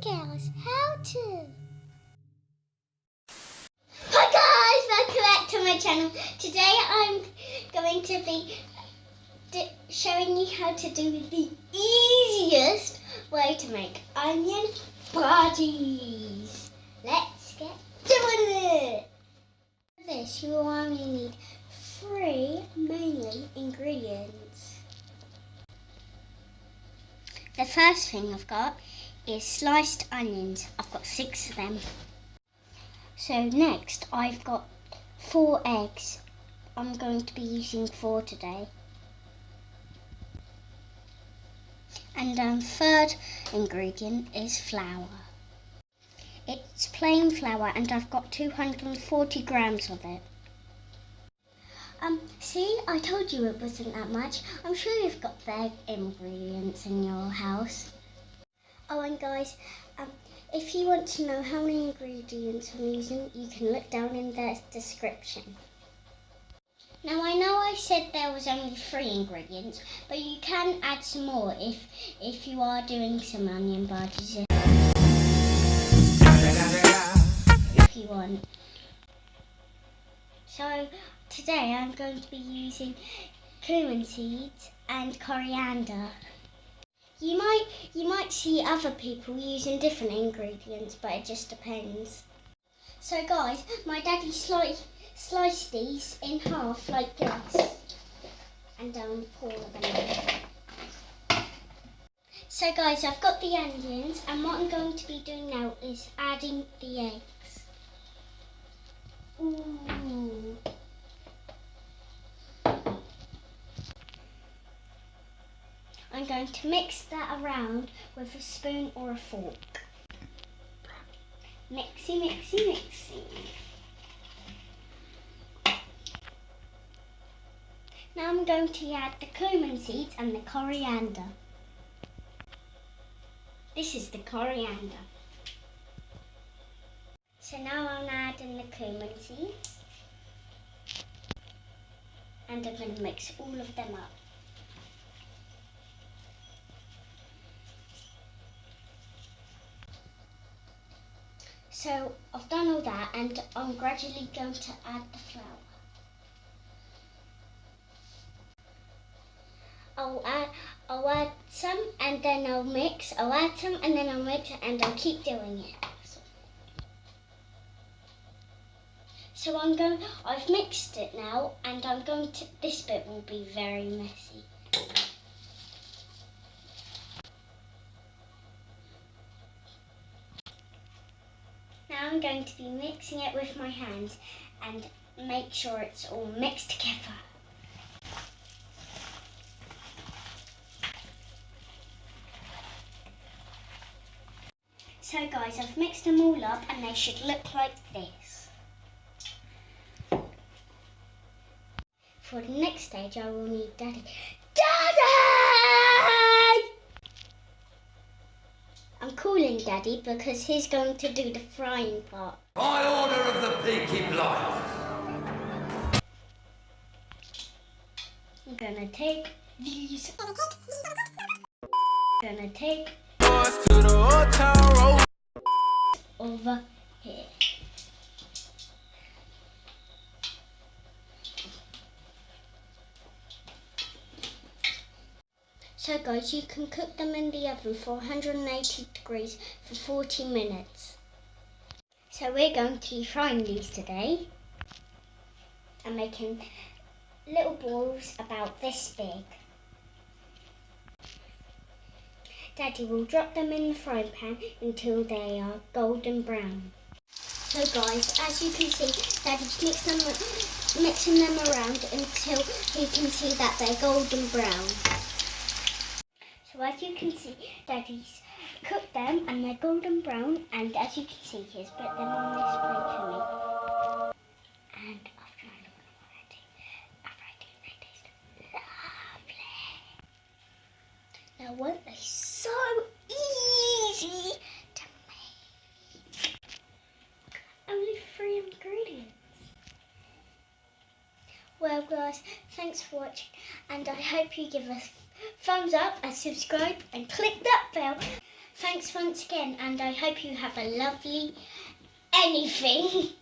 Abigail's How To. Hi guys, welcome back to my channel. Today I'm going to be showing you how to do the easiest way to make onion bhajis. Let's get doing it. For this you will only need 3 mainly ingredients. The first thing I've got is sliced onions. I've got 6 of them. So next I've got 4 eggs. I'm going to be using 4 today. And third ingredient is flour. It's plain flour and I've got 240 grams of it. See, I told you it wasn't that much. I'm sure you've got the ingredients in your house. Oh, and guys, if you want to know how many ingredients I'm using, you can look down in the description. Now, I know I said there was only 3 ingredients, but you can add some more if you are doing some onion bhajis if you want. So today I'm going to be using cumin seeds and coriander. You might see other people using different ingredients, but it just depends. So guys, my daddy sliced these in half like this, and pour them in. So guys, I've got the onions, and what I'm going to be doing now is adding the eggs. Ooh. I'm going to mix that around with a spoon or a fork. Mixy, mixy, mixy. Now I'm going to add the cumin seeds and the coriander. This is the coriander. So now I'm adding the cumin seeds. And I'm going to mix all of them up. So I've done all that, and I'm gradually going to add the flour. I'll add some and then I'll mix. I'll add some and then I'll mix, and I'll keep doing it. So I've mixed it now, and this bit will be very messy. Now I'm going to be mixing it with my hands and make sure it's all mixed together. So guys, I've mixed them all up and they should look like this. For the next stage I will need Daddy. Daddy! I'm calling Daddy because he's going to do the frying part. By order of the Peaky Blinders. I'm gonna take these. Gonna take Boys to the old town road. Over here. So guys, you can cook them in the oven for 180 degrees for 40 minutes. So we're going to be frying these today and making little balls about this big. Daddy will drop them in the frying pan until they are golden brown. So guys, as you can see, Daddy's mixing them around until he can see that they're golden brown. So as you can see, Daddy's cooked them and they're golden brown, and as you can see, he's put them on this plate for me. And I've tried them already. They taste lovely. Now weren't they so easy to make? Only 3 ingredients. Well guys, thanks for watching, and I hope you give us thumbs up and subscribe and click that bell Thanks once again, and I hope you have a lovely anything.